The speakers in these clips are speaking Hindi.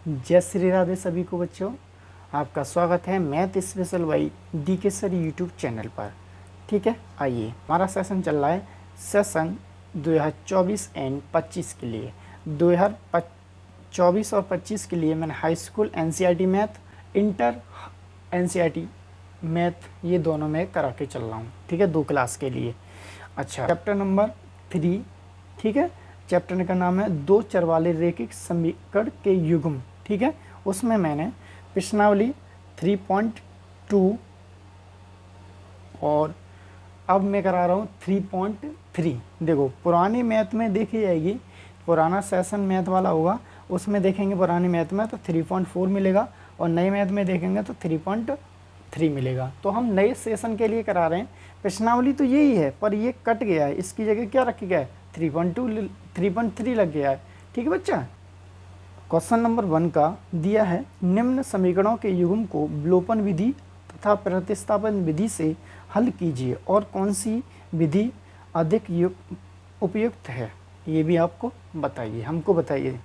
जय श्री राधे सभी को बच्चों, आपका स्वागत है math special by DK sir YouTube channel पर। ठीक है, आइए हमारा सेशन चल रहा है सेशन 2024 एंड 25 के लिए। 2024 और 25 के लिए मैंने high school NCERT math, inter NCERT math ये दोनों में करा के चल रहा हूँ। ठीक है, 2 क्लास के लिए। अच्छा, चैप्टर नंबर 3। ठीक है, चैप्टर का नाम है दो चर वाले रैखिक समीकरण के युग्म। ठीक है, उसमें मैंने प्रश्नावली 3.2 और अब मैं करा रहा हूँ 3.3। देखो, पुरानी मैथ में देखी जाएगी, पुराना सेशन मैथ वाला होगा, उसमें देखेंगे पुरानी मैथ में तो 3.4 मिलेगा और नए मैथ में देखेंगे तो 3.3 मिलेगा। तो हम नए सेशन के लिए करा रहे हैं। प्रश्नावली तो यही है पर ये कट गया है, इसकी जगह क्या रखा गया है, 3.3 लग गया है। ठीक है बच्चा, क्वेश्चन नंबर 1 का दिया है निम्न समीकरणों के युग्म को विलोपन विधि तथा प्रतिस्थापन विधि से हल कीजिए और कौन सी विधि अधिक उपयुक्त है, ये भी आपको बताइए, हमको बताइए।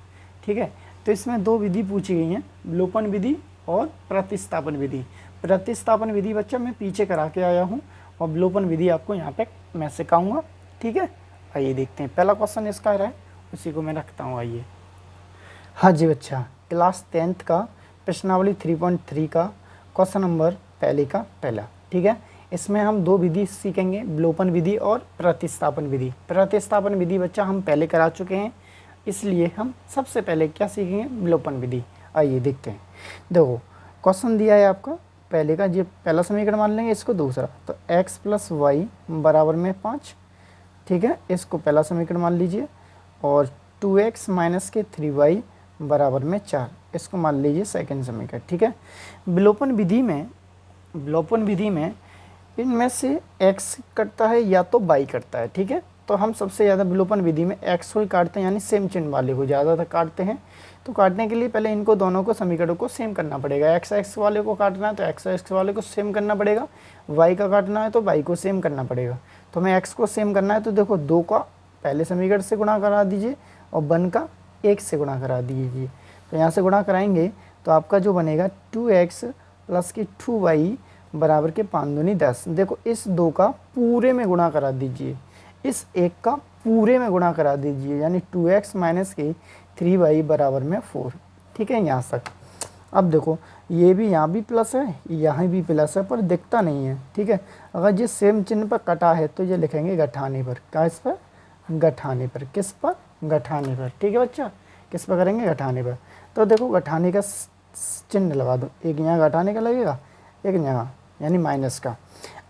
ठीक है, तो इसमें 2 विधि पूछी गई हैं, विलोपन विधि और प्रतिस्थापन विधि। प्रतिस्थापन विधि बच्चा मैं पीछे करा के आया हूँ और विलोपन विधि आपको यहाँ पे मैं सिखाऊंगा। ठीक है, आइए देखते हैं। पहला क्वेश्चन इसका है, उसी को मैं रखता हूँ। आइए, हाँ जी बच्चा, क्लास 10th का प्रश्नावली 3.3 का क्वेश्चन नंबर पहला। ठीक है, इसमें हम 2 विधि सीखेंगे, विलोपन विधि और प्रतिस्थापन विधि। प्रतिस्थापन विधि बच्चा हम पहले करा चुके हैं, इसलिए हम सबसे पहले क्या सीखेंगे, विलोपन विधि। आइए देखते हैं। देखो, क्वेश्चन दिया है आपका पहले का, ये पहला समीकरण मान लेंगे, इसको दूसरा, तो x + y बराबर में 5। ठीक है, इसको पहला समीकरण मान लीजिए और 2x - के 3y बराबर में 4, इसको मान लीजिए सेकंड समीकरण। ठीक है, विलोपन विधि में इनमें से x कटता है या तो y कटता है। ठीक है, तो हम सबसे ज़्यादा विलोपन विधि में x को ही काटते हैं, यानी सेम चिन्ह वाले को ज़्यादातर काटते हैं। तो काटने के लिए पहले इनको दोनों को समीकरणों को सेम करना पड़ेगा। x वाले को काटना है तो x वाले को सेम करना पड़ेगा, y का काटना है तो y को सेम करना पड़ेगा। तो हमें x को सेम करना है तो देखो, 2 का पहले समीकरण से गुणा करा दीजिए और 1 का 1 से गुणा करा दीजिए। तो यहाँ से गुणा कराएंगे तो आपका जो बनेगा 2x + के 2y बराबर के 5 दूनी 10। देखो, इस 2 का पूरे में गुणा करा दीजिए, इस 1 का पूरे में गुणा करा दीजिए, यानी 2x - के 3y बराबर में 4। ठीक है, यहाँ तक। अब देखो, ये भी यहाँ भी प्लस है, यहाँ भी प्लस है, पर दिखता नहीं है। ठीक है, अगर ये सेम चिन्ह पर कटा है तो ये लिखेंगे गठाने पर। क्या इस पर, गठाने पर। किस पर, गठाने पर। ठीक है बच्चा, किस पर करेंगे, गठाने पर। तो देखो, गठाने का चिन्ह लगा दो, एक यहाँ गठाने का लगेगा, एक यहाँ यानी माइनस का।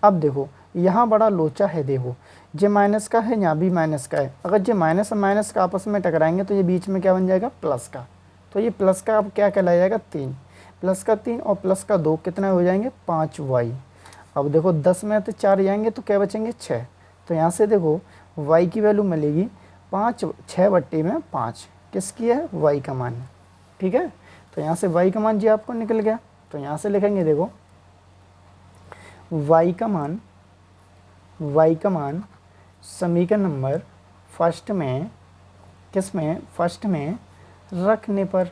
अब देखो, यहाँ बड़ा लोचा है, देखो ये माइनस का है, यहाँ भी माइनस का है। अगर ये माइनस और माइनस का आपस में टकराएंगे तो ये बीच में क्या बन जाएगा, प्लस का। तो ये प्लस का अब क्या कहलाया जाएगा, 3। प्लस का 3 और प्लस का 2 कितना हो जाएंगे, 5y। अब देखो, 10 में तो 4 जाएंगे तो क्या बचेंगे, 6। तो यहाँ से देखो y की वैल्यू मिलेगी 6/5। किसकी है, y का मान। ठीक है, तो यहाँ से y का मान जी आपको निकल गया। तो यहाँ से लिखेंगे, देखो y का मान समीकरण नंबर फर्स्ट में, किस में, फर्स्ट में रखने पर।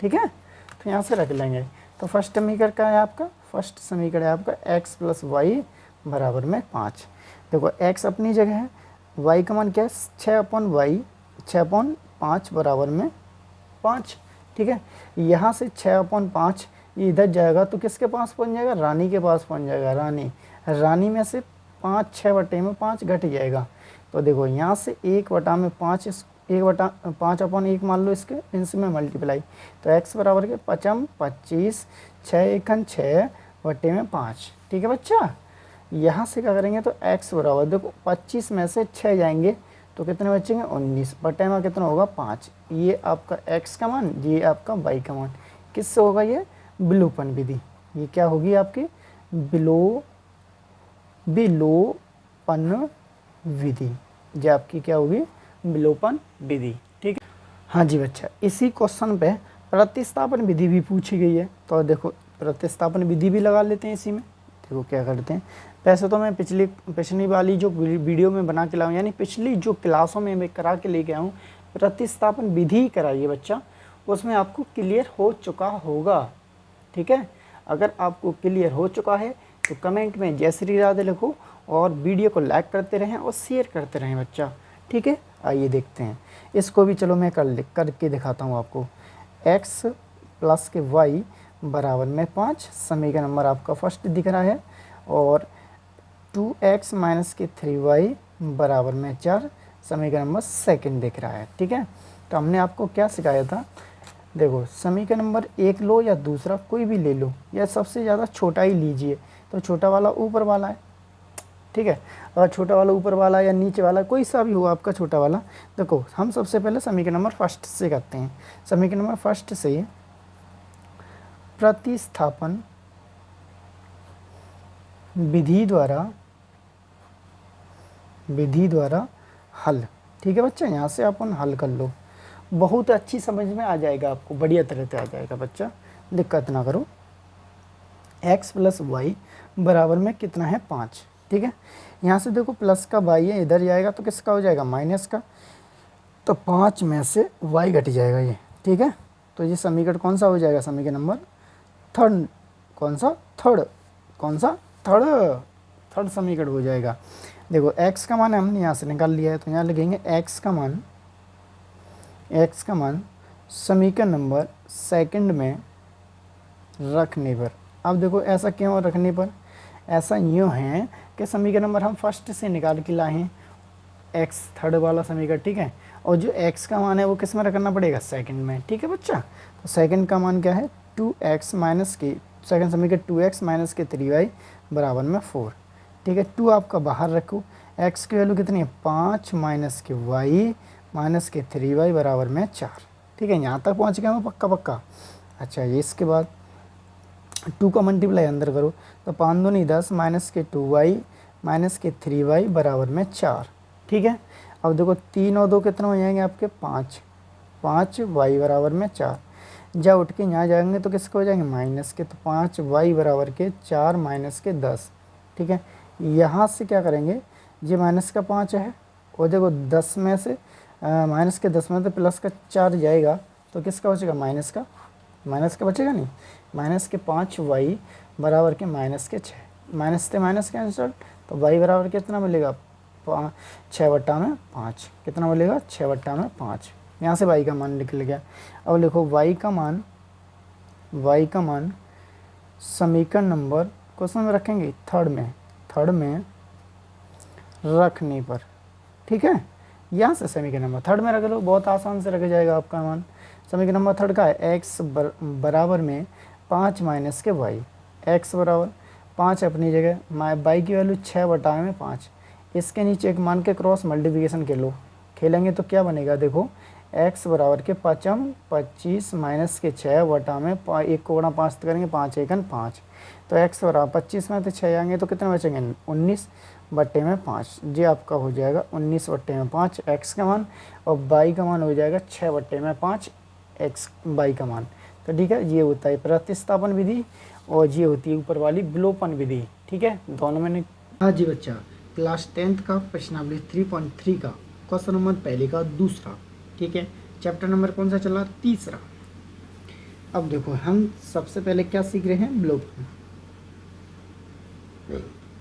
ठीक है, तो यहाँ से रख लेंगे। तो फर्स्ट समीकरण का है आपका, फर्स्ट समीकरण है आपका x + y बराबर में 5। देखो, x अपनी जगह है, y का मान क्या है, 6/y, 6/5 बराबर में 5। ठीक है, यहाँ से 6/5 ये इधर जाएगा तो किसके पास पहुँच जाएगा, रानी के पास पहुँच जाएगा। रानी में से 5, 6/5 घट जाएगा। तो देखो, यहाँ से 1/5, 1/5/1 मान लो, इसके इनसे में मल्टीप्लाई। तो x बराबर के 5/25, 6×1 = 6/5। ठीक है बच्चा, यहाँ से क्या करेंगे तो x बराबर, देखो 25 में से 6 जाएंगे तो कितने बचेंगे, 19 बटे में कितना होगा, 5। ये आपका x का मान, ये आपका y का मान। किससे होगा ये, विलोपन विधि। ये क्या होगी आपकी, विलोपन विधि। ये आपकी क्या होगी, विलोपन विधि। ठीक है, हाँ जी बच्चा, इसी क्वेश्चन पे प्रतिस्थापन विधि भी पूछी गई है। तो देखो, प्रतिस्थापन विधि भी लगा लेते हैं इसी में। देखो क्या करते हैं, वैसे तो मैं पिछली वाली जो वीडियो में बना के लाऊँ, यानी पिछली जो क्लासों में मैं करा के लेके आऊँ, प्रतिस्थापन विधि कराइए बच्चा, उसमें आपको क्लियर हो चुका होगा। ठीक है, अगर आपको क्लियर हो चुका है तो कमेंट में जय श्री राधे लिखो और वीडियो को लाइक करते रहें और शेयर करते रहें बच्चा। ठीक है, आइए देखते हैं इसको भी। चलो मैं करके दिखाता हूँ आपको। x प्लस के y बराबर में 5, समीकरण नंबर आपका फर्स्ट दिख रहा है, और 2x माइनस के 3y बराबर में 4, समीकरण नंबर सेकंड दिख रहा है। ठीक है, तो हमने आपको क्या सिखाया था, देखो समीकरण नंबर 1 लो या दूसरा कोई भी ले लो, या सबसे ज़्यादा छोटा ही लीजिए, तो छोटा वाला ऊपर वाला है। ठीक है, अगर छोटा वाला ऊपर वाला या नीचे वाला कोई सा भी हो आपका छोटा वाला, देखो हम सबसे पहले समीकरण नंबर फर्स्ट से करते हैं। समीकरण नंबर फर्स्ट से प्रतिस्थापन विधि द्वारा हल। ठीक है बच्चा, यहाँ से अपन हल कर लो, बहुत अच्छी समझ में आ जाएगा आपको, बढ़िया तरह से आ जाएगा बच्चा, दिक्कत ना करो। x प्लस वाई बराबर में कितना है 5। ठीक है, यहाँ से देखो प्लस का y है, इधर जाएगा तो किसका हो जाएगा माइनस का, तो 5 में से y घट जाएगा ये। ठीक है, तो ये समीकरण कौन सा हो जाएगा, समीकरण नंबर थर्ड, कौन सा थर्ड समीकरण हो जाएगा। देखो x का मान हमने यहाँ से निकाल लिया है, तो यहाँ लिखेंगे x का मान समीकरण नंबर सेकंड में रखने पर। अब देखो ऐसा क्यों रखने पर, ऐसा यूँ है कि समीकरण नंबर हम फर्स्ट से निकाल के लाए हैं, x थर्ड वाला समीकरण। ठीक है, और जो x का मान है वो किस में रखना पड़ेगा, सेकंड में। ठीक है बच्चा, तो सेकंड का मान क्या है 2x माइनस के, सेकंड समीकरण 2x माइनस के 3y बराबर में 4। ठीक है, 2 आपका बाहर रखो, x की वैल्यू कितनी है 5 माइनस के y माइनस के 3y बराबर में 4। ठीक है, यहाँ तक पहुँच गया मैं पक्का। अच्छा, ये इसके बाद 2 का मल्टीप्लाई अंदर करो, तो 5 दूनी 10 माइनस के 2y माइनस के 3y बराबर में 4। ठीक है, अब देखो 3 और 2 कितना हो जाएंगे आपके 5 y बराबर में 4। जब उठ के यहाँ जाएंगे तो किसके हो जाएंगे माइनस के, तो 5 y बराबर के 4 माइनस के 10। ठीक है, यहाँ से क्या करेंगे, ये माइनस का 5 है, और देखो 10 में से माइनस के 10 में तो प्लस का 4 जाएगा, तो किसका बचेगा माइनस का बचेगा नहीं, माइनस के 5 y बराबर के माइनस के 6, माइनस से माइनस कैंसल, तो y बराबर कितना मिलेगा 6/5, कितना मिलेगा 6/5। यहाँ से y का मान निकल गया। अब लिखो y का मान समीकरण नंबर क्वेश्चन में रखेंगे थर्ड में रखने पर। ठीक है, यहाँ से समीकरण नंबर थर्ड में रख लो, बहुत आसान से रख जाएगा आपका मान। समीकरण नंबर थर्ड का है x बराबर में 5 माइनस के y, x बराबर 5 अपनी जगह, y की वैल्यू 6/5, इसके नीचे एक मान के क्रॉस मल्टीप्लिकेशन के लो खेलेंगे तो क्या बनेगा, देखो x बराबर के 25 माइनस के 6/, 1 को गुणा 5 करेंगे 5 एकन 5, तो x बराबर 25 में तो 6 आएंगे तो कितने बचेंगे 19/5। ये आपका हो जाएगा 19/5 x का मान, और y का मान हो जाएगा 6/5 x y का मान। तो ठीक है, ये होता है प्रतिस्थापन विधि, और ये होती है ऊपर वाली विलोपन विधि। ठीक है, दोनों में। हाँ जी बच्चा, क्लास 10th का प्रश्नावली 3.3 का क्वेश्चन नंबर पहले का दूसरा। ठीक है, चैप्टर नंबर कौन सा चला, तीसरा। अब देखो हम सबसे पहले क्या सीख रहे हैं,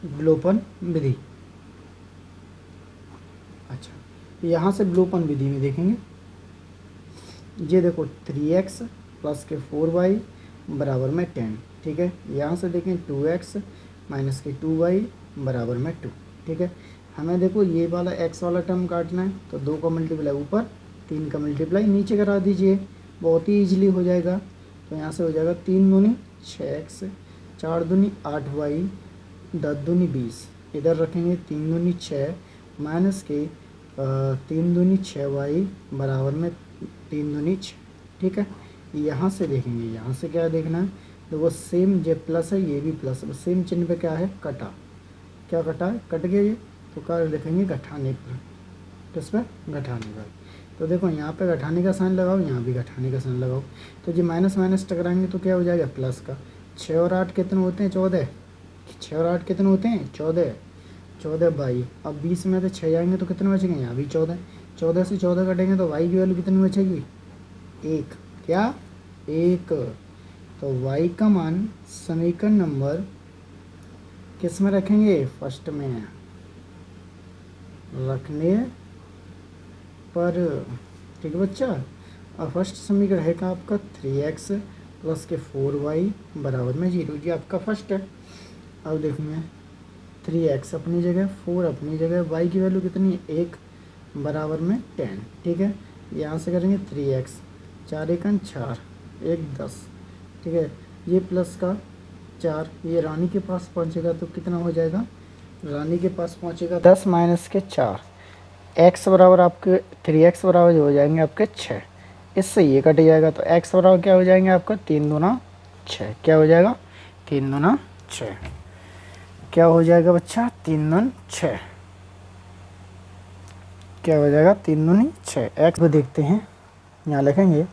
विलोपन विधि। अच्छा, यहाँ से विलोपन विधि में देखेंगे, ये देखो 3x प्लस के 4y बराबर में 10। ठीक है, यहाँ से देखें 2x माइनस के 2y बराबर में 2। ठीक है, हमें देखो ये वाला x वाला टर्म काटना है, तो 2 का मल्टीप्लाई ऊपर, 3 का मल्टीप्लाई नीचे करा दीजिए, बहुत ही ईजिली हो जाएगा। तो यहाँ से हो जाएगा 3 दूनी 6x, 4 दूनी 8y, 10 दूनी 20, इधर रखेंगे 3 दूनी 6 माइनस के 3 दूनी 6y बराबर में 3 दूनी 6। ठीक है, यहाँ से देखेंगे, यहाँ से क्या देखना है, तो वो सेम जो प्लस है ये भी प्लस, सेम चिन्ह पे क्या है कटा, क्या कटा है, कट गया ये, तो क्या लिखेंगे घटाने पर, किस पर घटाने पर। तो देखो यहाँ पे घटाने का साइन लगाओ, यहाँ भी घटाने का साइन लगाओ, तो जो माइनस माइनस टकराएंगे तो क्या हो जाएगा प्लस का। 6 और 8 कितने होते हैं 14, 6 और 8 कितने होते हैं 14 बाई। अब 20 में तो 6 आएंगे तो कितने बचेंगे, यहाँ भी 14 से 14 कटेंगे तो y की वैल्यू कितनी बचेगी 1। क्या 1। तो y का मान समीकरण नंबर किस में रखेंगे, फर्स्ट में रखने पर। ठीक है बच्चा। और फर्स्ट समीकरण है का आपका 3x प्लस के 4y बराबर में 0, जी आपका फर्स्ट है। अब देखिए 3x अपनी जगह, 4 अपनी जगह, y की वैल्यू कितनी है 1 बराबर में 10। ठीक है, यहाँ से करेंगे 3x, 4 एकन 4, 1 10। ठीक है, ये प्लस का 4 ये रानी के पास पहुँचेगा तो कितना हो जाएगा, रानी के पास पहुँचेगा 10 माइनस के 4, x बराबर आपके 3x बराबर हो जाएंगे आपके 6। इससे ये कट जाएगा तो x बराबर क्या हो जाएंगे आपका 3 दूना 6। क्या हो जाएगा 3 दूना 6। क्या हो जाएगा बच्चा 3 दून 6। क्या हो जाएगा 3 दूनी 6। x को देखते हैं, यहाँ लिखेंगे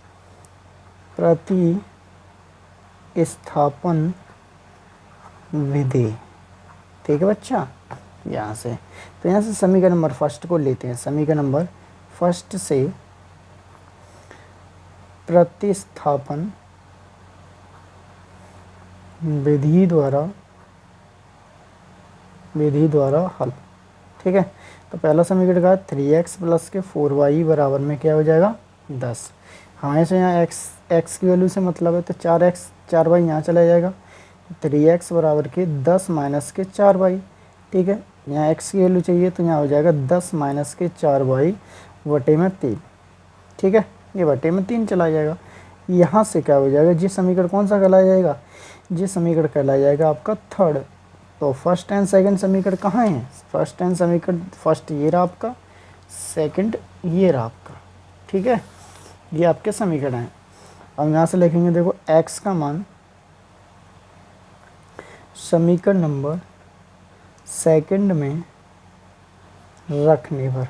प्रति स्थापन विधि। ठीक है बच्चा, यहाँ से तो यहाँ से समीकरण नंबर फर्स्ट को लेते हैं। समीकरण नंबर फर्स्ट से प्रतिस्थापन विधि द्वारा हल। ठीक है, तो पहला समीकरण का 3x प्लस के 4y बराबर में क्या हो जाएगा 10। हमें से यहाँ x की वैल्यू से मतलब है तो 4x 4y यहाँ चला जाएगा, 3x बराबर के 10 माइनस के 4y। ठीक है, यहाँ x की वैल्यू चाहिए तो यहाँ हो जाएगा 10 माइनस के 4y बटे में 3। ठीक है, ये बटे में 3 चला जाएगा। यहाँ से क्या हो जाएगा, जी समीकरण कौन सा कहलाया जाएगा, जी समीकरण कहलाया जाएगा आपका थर्ड। तो फर्स्ट एंड सेकंड समीकरण कहाँ है, फर्स्ट एंड समीकरण, फर्स्ट ये रहा आपका, सेकंड ये रहा आपका। ठीक है, ये आपके समीकरण हैं। अब यहाँ से लिखेंगे देखो x का मान समीकरण नंबर सेकंड में रखने पर,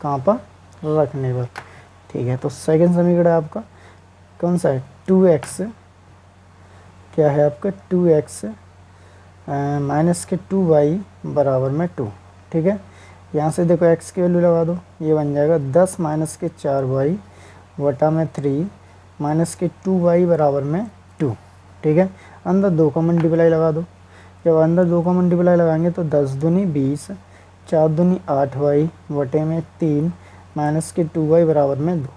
कहाँ पर रखने पर। ठीक है, तो सेकंड समीकरण है आपका कौन सा है 2x, क्या है आपका 2x माइनस के 2y बराबर में 2। ठीक है, यहाँ से देखो x की वैल्यू लगा दो, ये बन जाएगा 10 माइनस के 4y बटा में 3 माइनस के 2y बराबर में 2। ठीक है, अंदर 2 का मल्टीप्लाई लगा दो, जब अंदर 2 का मल्टीप्लाई लगाएंगे तो 10 दूनी 20, 4 दूनी 8y बटे में 3 माइनस के 2y बराबर में 2।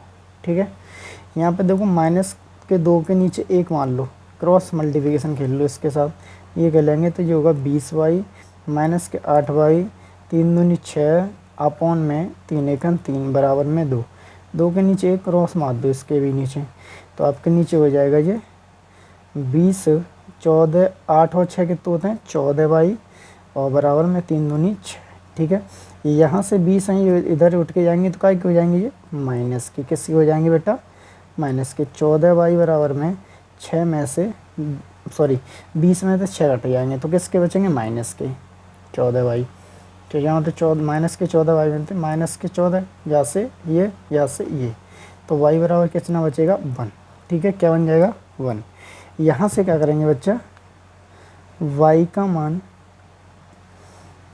ठीक है, यहाँ पे देखो माइनस के 2 के नीचे 1 मान लो, क्रॉस मल्टीप्लिकेशन खेल लो इसके साथ, ये कर लेंगे तो ये होगा 20y माइनस के 8y, 3 दूनी 6 अपॉन में 3 एकन 3 बराबर में 2। 2 के नीचे 1 क्रॉस मार दो इसके भी नीचे, तो आपके नीचे हो जाएगा ये 20, 14, 8 और 6 कितने होते हैं 14y और बराबर में 3 दूनी 6। ठीक है, यहाँ से 20 हैं ये इधर उठ के जाएंगे तो क्या हो जाएंगे ये माइनस के, किसके हो जाएंगे बेटा माइनस के। 14y बराबर में 6 में से सॉरी 20 में से 6 कट जाएंगे तो किसके बचेंगे माइनस के 14y। तो यहाँ तो 14 माइनस के 14y बनते माइनस के 14, यहाँ से ये, तो y बराबर कितना बचेगा 1। ठीक है, क्या बन जाएगा 1। यहाँ से क्या करेंगे बच्चा, y का मान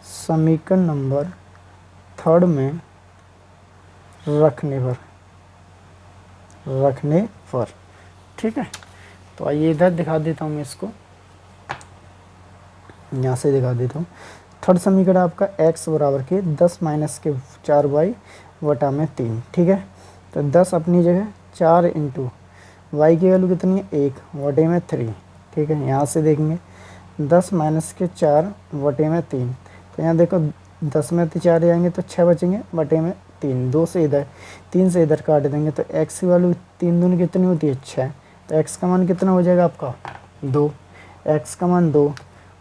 समीकरण नंबर थर्ड में रखने पर। ठीक है, तो आइए इधर दिखा देता हूँ मैं इसको, यहाँ से दिखा देता हूँ। थर्ड समीकरण आपका x बराबर के 10 माइनस के 4y बटा में 3। ठीक है, तो 10 अपनी जगह, 4 इंटू वाई की वैल्यू कितनी है 1 बटे में 3। ठीक है, यहाँ से देखेंगे 10 माइनस के 4 बटे में 3, तो यहाँ देखो 10 में तो 4 जाएंगे तो 6 बचेंगे बटे में 3, 2 से इधर 3 से इधर काट देंगे तो x की वैल्यू 3 दूनी कितनी होती है 6, तो x का मान कितना हो जाएगा आपका 2, x का मान 2,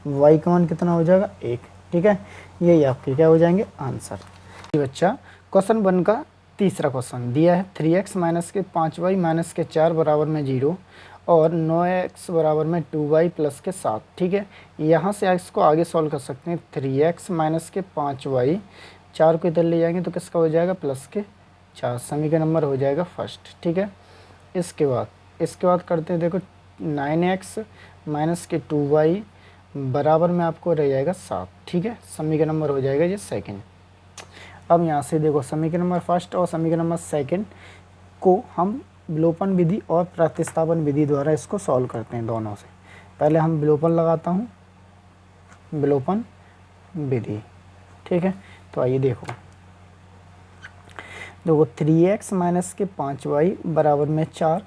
y का मान कितना हो जाएगा 1। ठीक है, यही आपके क्या हो जाएंगे आंसर। बच्चा क्वेश्चन 1 का तीसरा क्वेश्चन दिया है 3x माइनस के 5y माइनस के 4 बराबर में 0 और 9x बराबर में 2y प्लस के 7। ठीक है, यहाँ से x को आगे सॉल्व कर सकते हैं। 3x माइनस के 5y, 4 को इधर ले जाएंगे तो किसका हो जाएगा प्लस के 4, समीकरण नंबर हो जाएगा फर्स्ट। ठीक है, इसके बाद करते हैं देखो 9x माइनस के 2y बराबर में आपको रह जाएगा 7। ठीक है, समीकरण नंबर हो जाएगा ये सेकंड। अब यहाँ से देखो समीकरण नंबर फर्स्ट और समीकरण नंबर सेकंड को हम विलोपन विधि और प्रतिस्थापन विधि द्वारा इसको सॉल्व करते हैं दोनों से। पहले हम विलोपन लगाता हूँ, विलोपन विधि, ठीक है। तो आइए देखो 3x माइनस के 5y बराबर में 4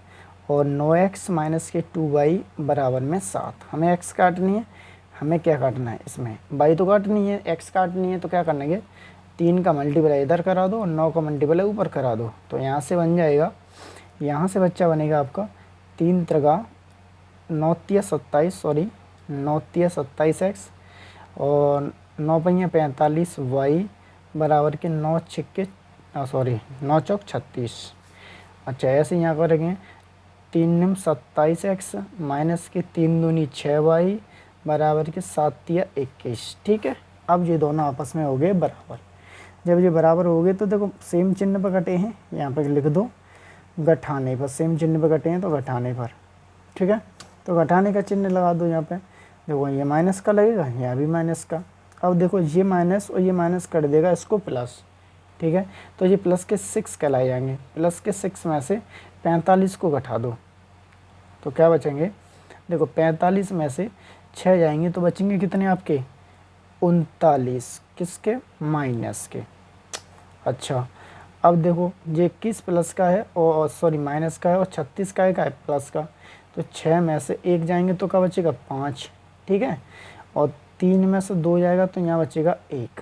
और 9x माइनस के 2y बराबर में 7। हमें x काटनी है, हमें क्या काटना है, इसमें y तो काटनी है, x काटनी है। तो क्या करना है, 3 का मल्टीप्लाई इधर करा दो और 9 का मल्टीप्लाई ऊपर करा दो। तो यहाँ से बन जाएगा, यहाँ से बच्चा बनेगा आपका 3 त्रिका 9 तिया 27, सॉरी 9 तिया 27x और 9 पहिया 45y बराबर के 9 छिक्के 9 चौक 36। अच्छा ऐसे यहाँ करेंगे 3 निम 27x माइनस के 3 दूनी 6y बराबर के 7 तिया 21, ठीक है। अब ये दोनों आपस में हो गए बराबर। जब ये बराबर हो गए तो देखो सेम चिन्ह पर कटे हैं, यहाँ पर लिख दो घटाने पर, सेम चिन्ह पर कटे हैं तो घटाने पर, ठीक है। तो घटाने का चिन्ह लगा दो यहाँ पे। देखो ये माइनस का लगेगा, यहाँ भी माइनस का। अब देखो ये माइनस और ये माइनस कर देगा इसको प्लस, ठीक है। तो ये प्लस के 6 कहलाए जाएंगे। प्लस के 6 में से 45 को घटा दो तो क्या बचेंगे, देखो 45 में से 6 जाएंगे तो बचेंगे कितने आपके 39, किसके, माइनस के। अच्छा अब देखो ये 21 प्लस का है और सॉरी माइनस का है और 36 का है प्लस का। तो 6 में से 1 जाएंगे तो क्या बचेगा 5, ठीक है। और 3 में से 2 जाएगा तो यहाँ बचेगा 1,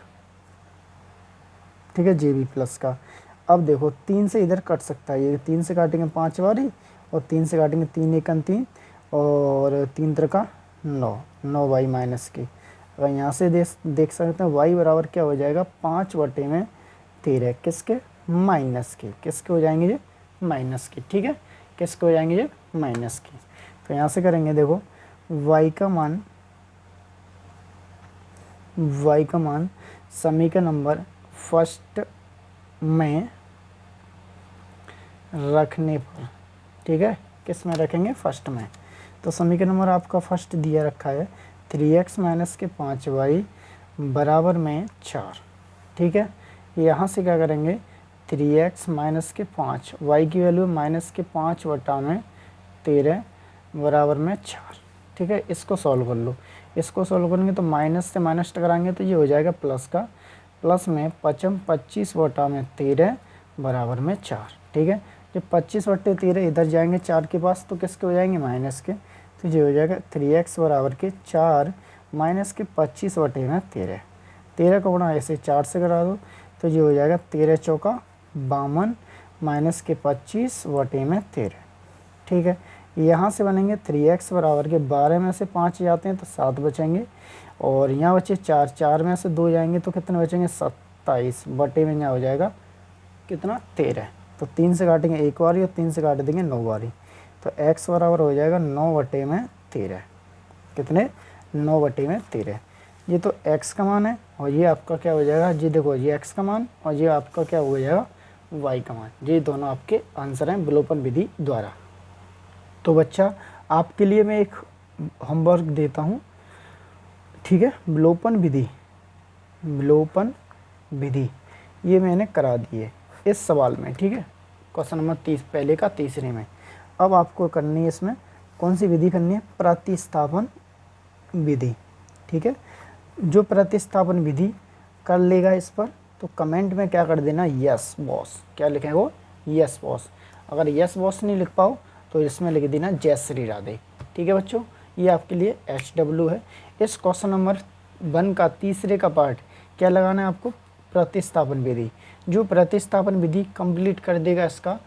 ठीक है, जे भी प्लस का। अब देखो 3 से इधर कट सकता है, ये 3 से काटेंगे 5 बारी और 3 से काटेंगे 3 एकन 3 और 3 त्रिका 9y माइनस की। अगर यहाँ से देख सकते हैं y बराबर क्या हो जाएगा 5/13, किसके, माइनस के। किसके हो जाएंगे ये, माइनस की, ठीक है। किसके हो जाएंगे ये, माइनस की। तो यहाँ से करेंगे देखो y का मान समीकरण नंबर फर्स्ट में रखने पर, ठीक है। किस में रखेंगे, फर्स्ट में। तो समीकरण नंबर आपका फर्स्ट दिया रखा है 3x माइनस के 5y बराबर में 4, ठीक है। यहाँ से क्या करेंगे 3x माइनस के 5, y की वैल्यू माइनस के 5/13 बराबर में 4, ठीक है। इसको सॉल्व कर लो। इसको सॉल्व करेंगे तो माइनस से माइनस टकराएंगे तो ये हो जाएगा प्लस का, प्लस में 25/13 बराबर में 4, ठीक है। जब 25/13 इधर जाएंगे 4 के पास तो किसके हो जाएंगे, माइनस के। तो ये हो जाएगा 3x बराबर के 4 माइनस के 25/13। 13 का गुणा ऐसे 4 से करा दो तो ये हो जाएगा 13 चौका 52 माइनस के 25/13, ठीक है। यहाँ से बनेंगे 3x बराबर के 12 में से 5 जाते हैं तो 7 बचेंगे और यहाँ बचे 4, 4 में से 2 जाएंगे तो कितने बचेंगे 27 बटे में यहाँ हो जाएगा कितना 13। तो 3 से काटेंगे 1 बारी और 3 से काट देंगे 9 बारी। तो x बराबर हो जाएगा 9/13, कितने 9/13। ये तो x का मान है और ये आपका क्या हो जाएगा, जी देखो ये x का मान और ये आपका क्या हो जाएगा y का मान। ये दोनों आपके आंसर हैं विलोपन विधि द्वारा। तो बच्चा आपके लिए मैं एक होमवर्क देता हूँ, ठीक है। विलोपन विधि ये मैंने करा दी है इस सवाल में, ठीक है। क्वेश्चन नंबर 30 पहले का तीसरे में। अब आपको करनी है इसमें कौन सी विधि करनी है, प्रतिस्थापन विधि, ठीक है। जो प्रतिस्थापन विधि कर लेगा इस पर तो कमेंट में क्या कर देना, यस बॉस। क्या लिखेंगे वो, यस बॉस। अगर यस बॉस नहीं लिख पाओ तो इसमें लिख देना जय श्री राधे, ठीक है बच्चों। ये आपके लिए HW है। इस क्वेश्चन नंबर 1 का तीसरे का पार्ट क्या लगाना है आपको, प्रतिस्थापन विधि। जो प्रतिस्थापन विधि कंप्लीट कर देगा इसका,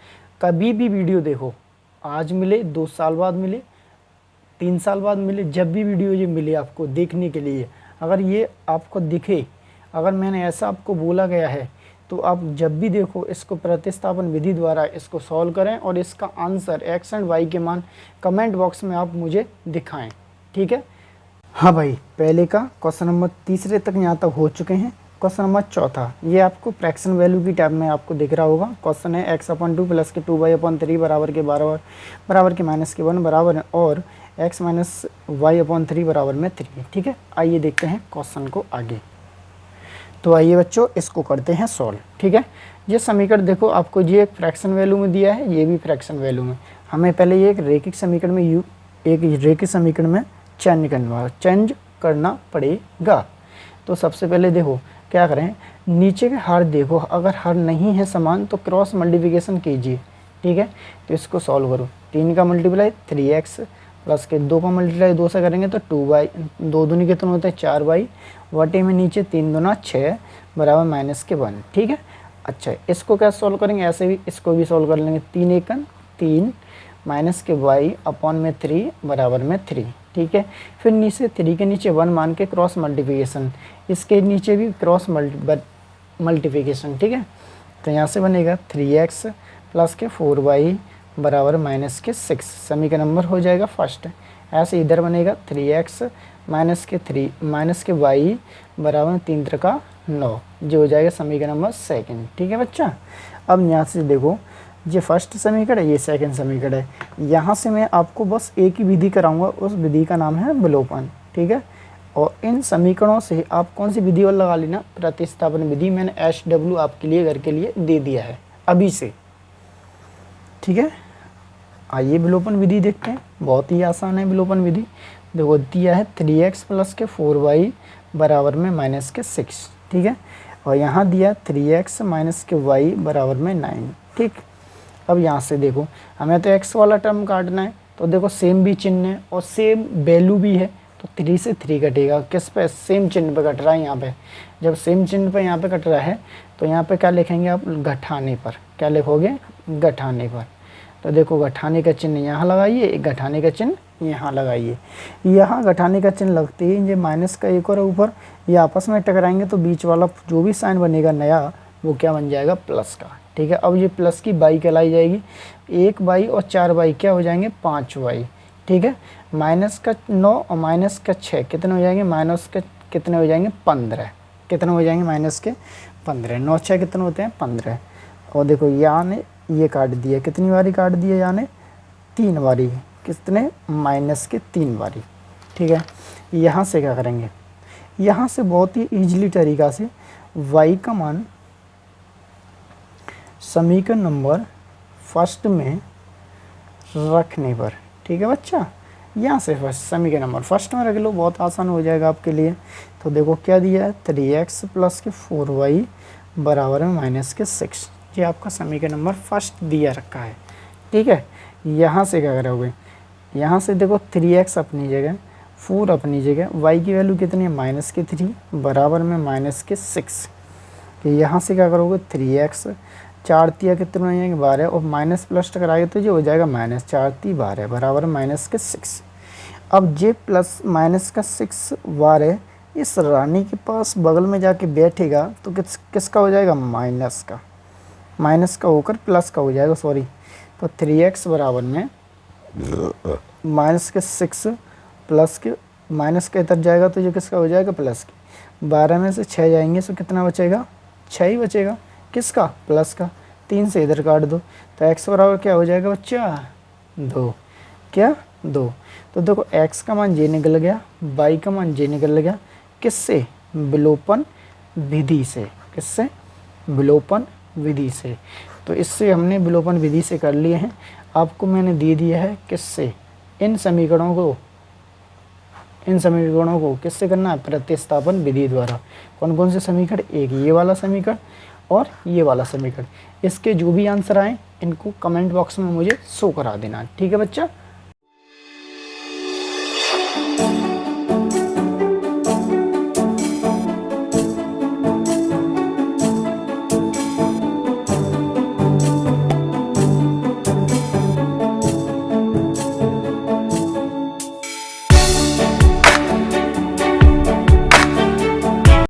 कभी भी वीडियो देखो, आज मिले 2 साल बाद मिले 3 साल बाद मिले, जब भी वीडियो ये मिले आपको देखने के लिए, अगर ये आपको दिखे, अगर मैंने ऐसा आपको बोला गया है तो आप जब भी देखो इसको प्रतिस्थापन विधि द्वारा इसको सॉल्व करें और इसका आंसर x एंड y के मान कमेंट बॉक्स में आप मुझे दिखाएं, ठीक है। हाँ भाई, पहले का क्वेश्चन नंबर तीसरे तक यहाँ तक हो चुके हैं। क्वेश्चन नंबर चौथा, ये आपको फ्रैक्शन वैल्यू की टैब में आपको दिख रहा होगा। क्वेश्चन है x/2 प्लस के 2y/3 बराबर के 12 बराबर के माइनस के 1 बराबर है और x - y/3 बराबर में 3, ठीक है। आइए देखते हैं क्वेश्चन को आगे। तो आइए बच्चों इसको करते हैं सॉल्व। ठीक है, ये समीकरण देखो आपको ये एक फ्रैक्शन वैल्यू में दिया है, ये भी फ्रैक्शन वैल्यू में। हमें पहले ये एक रेखिक समीकरण में चेंज करना पड़ेगा। तो सबसे पहले देखो क्या करें, नीचे के हर देखो, अगर हर नहीं है समान तो क्रॉस मल्टीप्लिकेशन कीजिए। ठीक है, तो इसको सॉल्व करो। 3 का मल्टीप्लाई 3x प्लस के 2 का मल्टीप्लाई 2 से करेंगे तो 2y, 2 दूनी कितने होते हैं 4y, वटे में नीचे 3 दूना 6 बराबर -1। ठीक है, अच्छा इसको क्या सॉल्व करेंगे, ऐसे भी इसको भी सॉल्व कर लेंगे। 3 एकन 3 माइनस के y अपॉन में 3 बराबर में 3। ठीक है, फिर नीचे 3 के नीचे 1 मान के क्रॉस मल्टीप्लिकेशन, इसके नीचे भी क्रॉस मल्टीप्लिकेशन। ठीक है, तो यहाँ से बनेगा 3x प्लस के 4y बराबर -6। समीकरण नंबर हो जाएगा फर्स्ट। ऐसे इधर बनेगा 3x माइनस के y बराबर 3 3 9, जो हो जाएगा समीकरण नंबर सेकंड। ठीक है बच्चा, अब यहाँ से देखो ये फर्स्ट समीकरण है, ये सेकंड समीकरण है। यहाँ से मैं आपको बस एक ही विधि कराऊंगा, उस विधि का नाम है विलोपन। ठीक है, और इन समीकरणों से आप कौन सी विधि और लगा लेना, प्रतिस्थापन विधि। मैंने SW आपके लिए घर के लिए दे दिया है अभी से। ठीक है, आइए विलोपन विधि देखते हैं, बहुत ही आसान है विलोपन विधि। देखो दिया है 3x प्लस के 4y बराबर में -6। ठीक है, और यहाँ दिया 3x माइनस के y बराबर में 9। ठीक, अब यहाँ से देखो हमें तो x वाला टर्म काटना है, तो देखो सेम भी चिन्ह है और सेम वैल्यू भी है, तो 3 से 3 कटेगा। किस पे, सेम चिन्ह पे कट रहा है यहाँ पे। जब सेम चिन्ह पे यहाँ पे कट रहा है तो यहाँ पे क्या लिखेंगे आप, घटाने पर। क्या लिखोगे, घटाने पर। तो देखो घटाने का चिन्ह यहाँ लगाइए, घटाने का चिन्ह यहाँ लगाइए। यहाँ घटाने का चिन्ह लगते ही ये माइनस का एक और ऊपर, ये आपस में टकराएंगे तो बीच वाला जो भी साइन बनेगा नया, वो क्या बन जाएगा, प्लस का। ठीक है, अब ये प्लस की बाई कहलाई जाएगी। 1y और 4y क्या हो जाएंगे, 5y। ठीक है, माइनस का 9 और माइनस का 6 कितने हो जाएंगे, माइनस के कितने हो जाएंगे 15। कितने हो जाएंगे, माइनस के 15। 9 6 कितने होते हैं, 15। और देखो यहाँ ने ये काट दिया, कितनी बारी काट दिया, यानी 3 बारी। कितने, माइनस के 3 बारी। ठीक है, यहाँ से क्या करेंगे, यहाँ से बहुत ही ईजिली तरीका से y का मान समीकरण नंबर फर्स्ट में रखने पर। ठीक है बच्चा, यहाँ से फर्स्ट समीकरण नंबर फर्स्ट में रख लो, बहुत आसान हो जाएगा आपके लिए। तो देखो क्या दिया है, 3x प्लस के 4y बराबर में -6। ये आपका समीकरण नंबर फर्स्ट दिया रखा है। ठीक है, यहाँ से क्या करोगे, यहाँ से देखो 3x अपनी जगह, 4 अपनी जगह, y की वैल्यू कितनी है, -3 बराबर में -6। तो यहाँ से क्या करोगे, 3x 4 तिया कितने हो जाएंगे, 12, और माइनस प्लस टकराएगा तो ये हो जाएगा -4 × 12 बराबर -6। अब ये प्लस -6 12 इस रानी के पास बगल में जाके बैठेगा तो किसका हो जाएगा, माइनस का होकर प्लस का हो जाएगा, सॉरी। तो 3x बराबर में -6 प्लस के माइनस का इधर जाएगा तो ये किसका हो जाएगा, प्लस की। 12 में से 6 जाएंगे तो कितना बचेगा, 6 ही बचेगा। किसका, प्लस का। 3 से इधर काट दो तो x बराबर क्या हो जाएगा बच्चा, 2। क्या, 2। तो देखो x का मान ये निकल गया, y का मान ये निकल गया। किससे, विलोपन विधि से। किससे, विलोपन विधि से। तो इससे हमने विलोपन विधि से कर लिए हैं। आपको मैंने दे दिया है किससे, इन समीकरणों को किससे करना है, प्रतिस्थापन विधि द्वारा। कौन कौन से समीकरण, एक ये वाला समीकरण और ये वाला समीकरण। इसके जो भी आंसर आए इनको कमेंट बॉक्स में मुझे शो करा देना। ठीक है बच्चा।